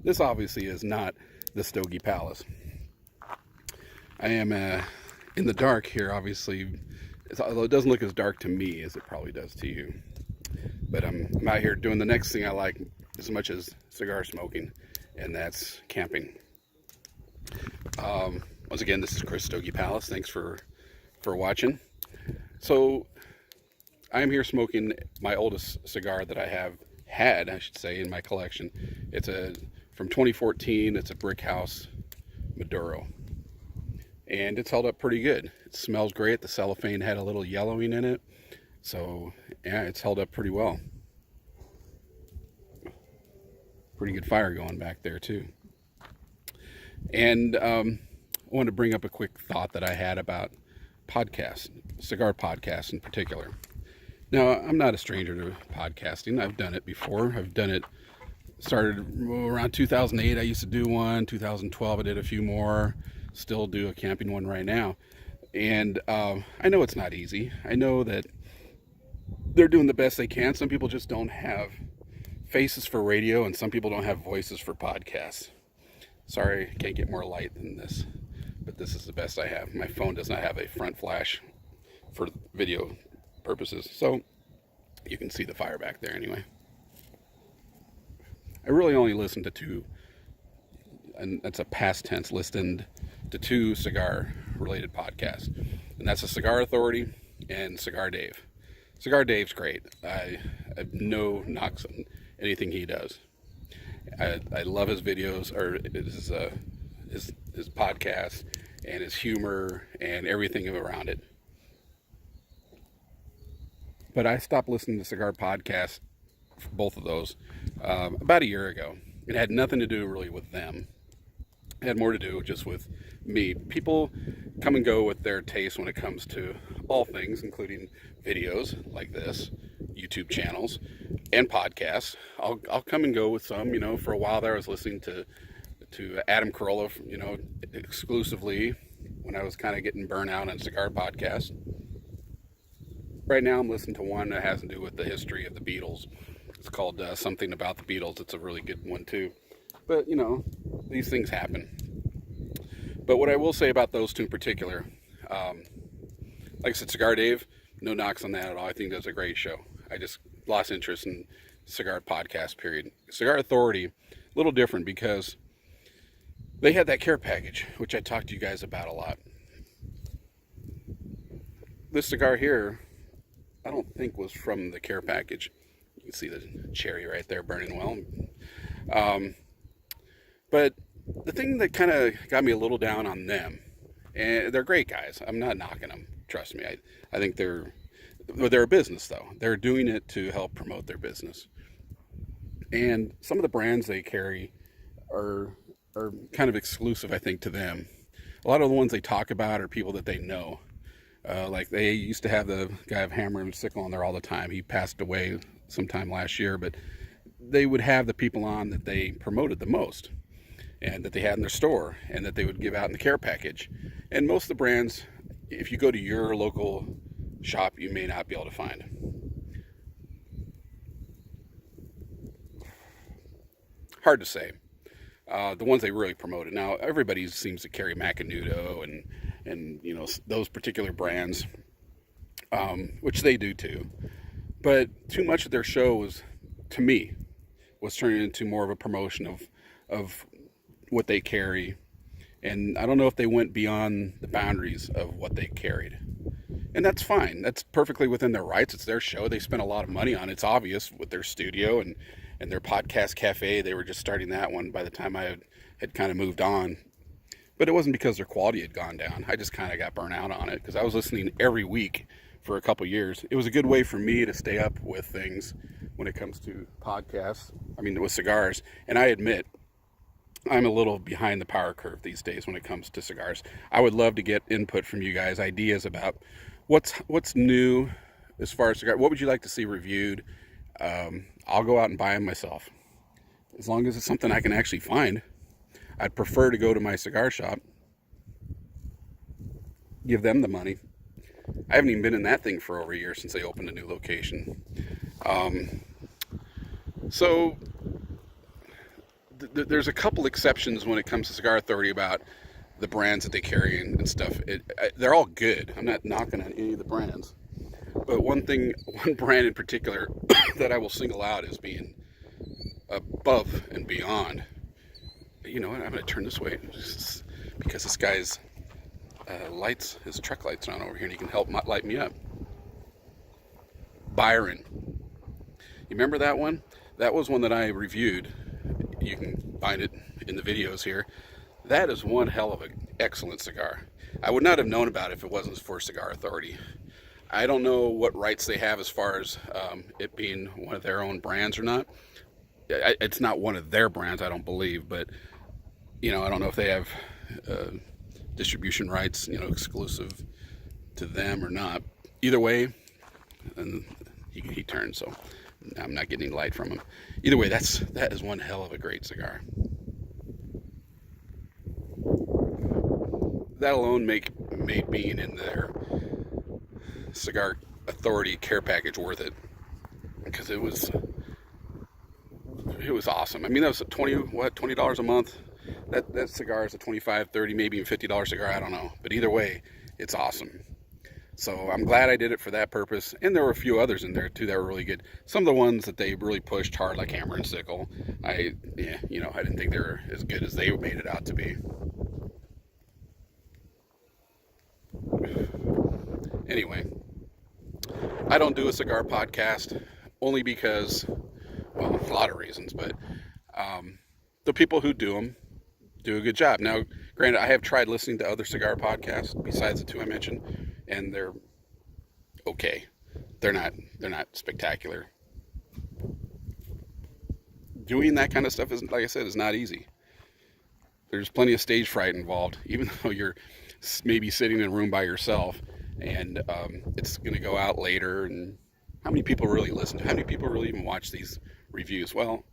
This obviously is not the Stogie Palace. I am in the dark here, obviously, although it doesn't look as dark to me as it probably does to you. But I'm out here doing the next thing I like as much as cigar smoking, and that's camping. Once again, this is Chris Stogie Palace. Thanks for watching. So I'm here smoking my oldest cigar that I have had, I should say, in my collection. It's from 2014. It's a Brick House Maduro, and it's held up pretty good. It smells great. The cellophane had a little yellowing in it, so yeah, it's held up pretty well. Pretty good fire going back there too. And I wanted to bring up a quick thought that I had about podcasts, cigar podcasts in particular. Now, I'm not a stranger to podcasting. I've done it before. Started around 2008. I used to do one. 2012, I did a few more. Still do a camping one right now. And I know it's not easy. I know that they're doing the best they can. Some people just don't have faces for radio, and some people don't have voices for podcasts. Sorry, I can't get more light than this, but this is the best I have. My phone does not have a front flash for video purposes, so you can see the fire back there anyway. I really only listen to two, and that's a past tense, listened to two cigar-related podcasts, and that's the Cigar Authority and Cigar Dave. Cigar Dave's great. I have no knocks on anything he does. I love his videos, or his podcast, and his humor and everything around it. But I stopped listening to cigar podcasts, both of those, about a year ago. It had nothing to do really with them. It had more to do just with me. People come and go with their taste when it comes to all things, including videos like this, YouTube channels, and podcasts. I'll come and go with some. For a while there, I was listening to Adam Carolla, exclusively when I was kind of getting burnt out on cigar podcasts. Right now, I'm listening to one that has to do with the history of the Beatles. It's called Something About the Beatles. It's a really good one too. But these things happen. But what I will say about those two in particular, like I said, Cigar Dave, no knocks on that at all. I think that's a great show. I just lost interest in cigar podcast, period. Cigar Authority, a little different because they had that care package, which I talked to you guys about a lot. This cigar here, I don't think was from the care package. You can see the cherry right there burning well. But the thing that kind of got me a little down on them, and they're great guys. I'm not knocking them. Trust me. I think they're a business, though. They're doing it to help promote their business. And some of the brands they carry are kind of exclusive, I think, to them. A lot of the ones they talk about are people that they know. Like they used to have the guy of Hammer and Sickle on there all the time. He passed away sometime last year, but they would have the people on that they promoted the most and that they had in their store and that they would give out in the care package. And most of the brands, if you go to your local shop, you may not be able to find. Hard to say. The ones they really promoted. Now, everybody seems to carry Macanudo and those particular brands, which they do too. But too much of their show was turning into more of a promotion of what they carry. And I don't know if they went beyond the boundaries of what they carried. And that's fine. That's perfectly within their rights. It's their show. They spent a lot of money on it. It's obvious with their studio and their podcast cafe. They were just starting that one by the time I had kind of moved on. But it wasn't because their quality had gone down. I just kind of got burnt out on it because I was listening every week for a couple years. It was a good way for me to stay up with things when it comes to podcasts. With cigars. And I admit, I'm a little behind the power curve these days when it comes to cigars. I would love to get input from you guys, ideas about what's new as far as cigar. What would you like to see reviewed? I'll go out and buy them myself, as long as it's something I can actually find. I'd prefer to go to my cigar shop, give them the money. I haven't even been in that thing for over a year since they opened a new location. So there's a couple exceptions when it comes to Cigar Authority about the brands that they carry and stuff. They're all good. I'm not knocking on any of the brands, but one brand in particular that I will single out as being above and beyond. You know what? I'm going to turn this way because this guy's his truck lights are on over here, and he can help light me up. Byron. You remember that one? That was one that I reviewed. You can find it in the videos here. That is one hell of an excellent cigar. I would not have known about it if it wasn't for Cigar Authority. I don't know what rights they have as far as it being one of their own brands or not. It's not one of their brands, I don't believe, but you know, I don't know if they have distribution rights, you know, exclusive to them or not. Either way, and he turned, so I'm not getting any light from him. Either way, that is one hell of a great cigar. That alone made being in their Cigar Authority care package worth it, because it was awesome. I mean, that was $20 a month. That cigar is a $25, $30, maybe even $50 cigar. I don't know, but either way, it's awesome. So I'm glad I did it for that purpose. And there were a few others in there too that were really good. Some of the ones that they really pushed hard, like Hammer and Sickle, I didn't think they were as good as they made it out to be. Anyway, I don't do a cigar podcast only because, well, a lot of reasons, but the people who do them do a good job. Now, granted, I have tried listening to other cigar podcasts besides the two I mentioned, and they're okay. They're not spectacular. Doing that kind of stuff is, like I said, is not easy. There's plenty of stage fright involved, even though you're maybe sitting in a room by yourself, and it's going to go out later. And how many people really listen to? How many people really even watch these reviews? Well,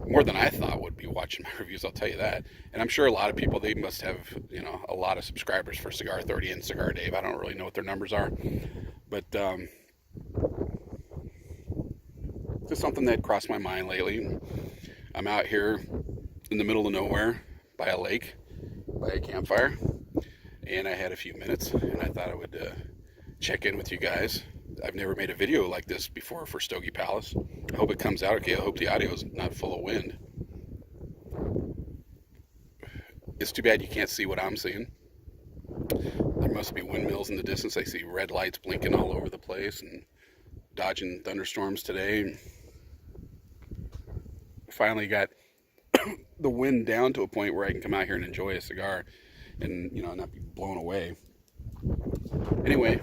more than I thought would be watching my reviews, I'll tell you that. And I'm sure a lot of people, they must have, you know, a lot of subscribers for Cigar Authority and Cigar Dave. I don't really know what their numbers are, but just something that crossed my mind lately. I'm out here in the middle of nowhere by a lake, by a campfire, and I had a few minutes, and I thought I would check in with you guys. I've never made a video like this before for Stogie Palace. I hope it comes out okay. I hope the audio is not full of wind. It's too bad you can't see what I'm seeing. There must be windmills in the distance. I see red lights blinking all over the place and dodging thunderstorms today. Finally got the wind down to a point where I can come out here and enjoy a cigar and, you know, not be blown away. Anyway,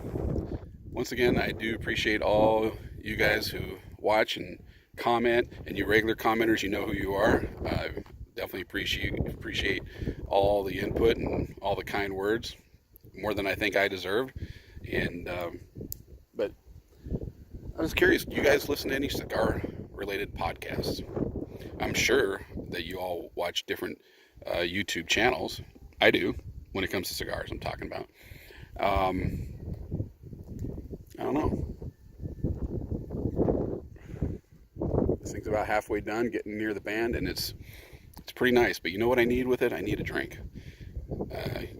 once again, I do appreciate all you guys who watch and comment, and you regular commenters, you know who you are. I definitely appreciate all the input and all the kind words, more than I think I deserved. And but I was curious, do you guys listen to any cigar-related podcasts? I'm sure that you all watch different YouTube channels. I do, when it comes to cigars, I'm talking about. I don't know. This thing's about halfway done, getting near the band, and it's pretty nice. But you know what I need with it? I need a drink.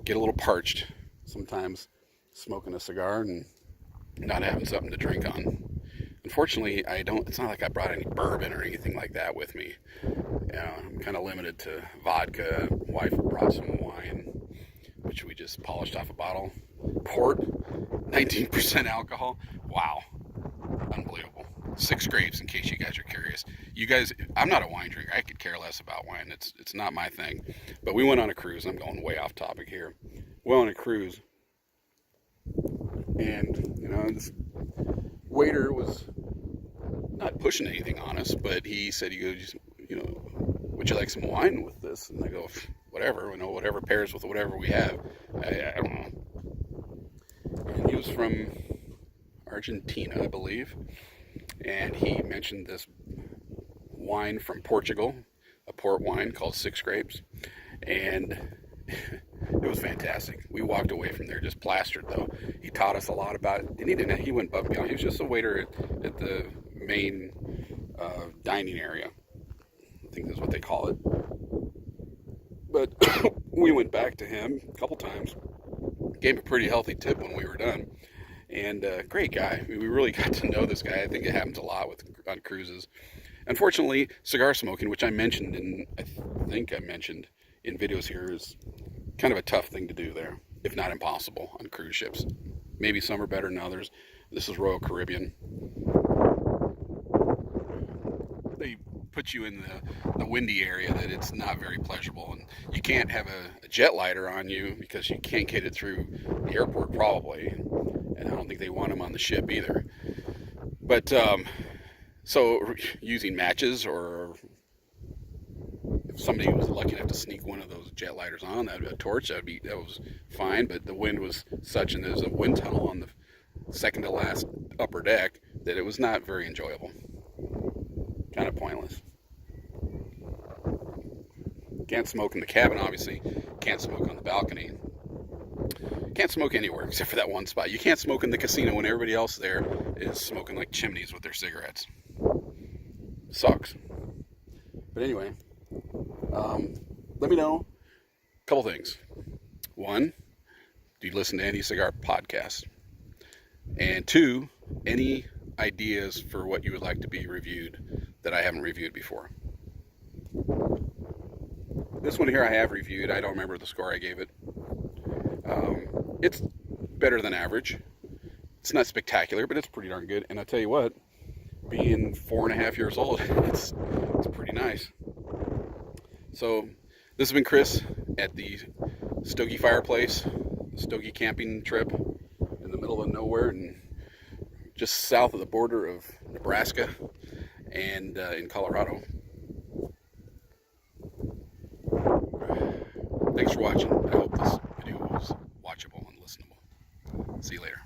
Get a little parched sometimes, smoking a cigar and not having something to drink on. Unfortunately, it's not like I brought any bourbon or anything like that with me. I'm kind of limited to vodka. Wife brought some wine, which we just polished off a bottle. Port, 19% alcohol. Wow. Unbelievable. 6 grapes, in case you guys are curious. You guys, I'm not a wine drinker. I could care less about wine. It's not my thing. But we went on a cruise. I'm going way off topic here. We went on a cruise, and, you know, this waiter was not pushing anything on us, but he said, you know, would you like some wine with this? And I go, whatever, you know, whatever pairs with whatever we have. I don't know. And he was from Argentina, I believe, and he mentioned this wine from Portugal, a port wine called 6 Grapes, and it was fantastic. We walked away from there just plastered, though. He taught us a lot about it, and he went above and beyond. He was just a waiter at the main dining area. think that's what they call it. But we went back to him a couple times, gave him a pretty healthy tip when we were done. And great guy. We really got to know this guy. I think it happens a lot on cruises. Unfortunately, cigar smoking, which I mentioned in videos here, is kind of a tough thing to do there, if not impossible, on cruise ships. Maybe some are better than others. This is Royal Caribbean. They put you in the windy area that it's not very pleasurable, and you can't have a jet lighter on you because you can't get it through the airport probably, and I don't think they want them on the ship either. But so using matches, or if somebody was lucky enough to sneak one of those jet lighters on, a torch, that was fine. But the wind was such, and there's a wind tunnel on the second to last upper deck, that it was not very enjoyable. Kind of pointless. Can't smoke in the cabin, obviously. Can't smoke on the balcony. Can't smoke anywhere except for that one spot. You can't smoke in the casino when everybody else there is smoking like chimneys with their cigarettes. Sucks. But anyway, let me know a couple things. One, do you listen to any cigar podcasts? And two, any ideas for what you would like to be reviewed that I haven't reviewed before. This one here I have reviewed. I don't remember the score I gave it. It's better than average. It's not spectacular, but it's pretty darn good. And I'll tell you what, being 4.5 years old, it's pretty nice. So this has been Chris at the Stogie Fireplace, Stogie camping trip in the middle of nowhere and just south of the border of Nebraska and in Colorado. Thanks for watching. I hope this video was watchable and listenable. See you later.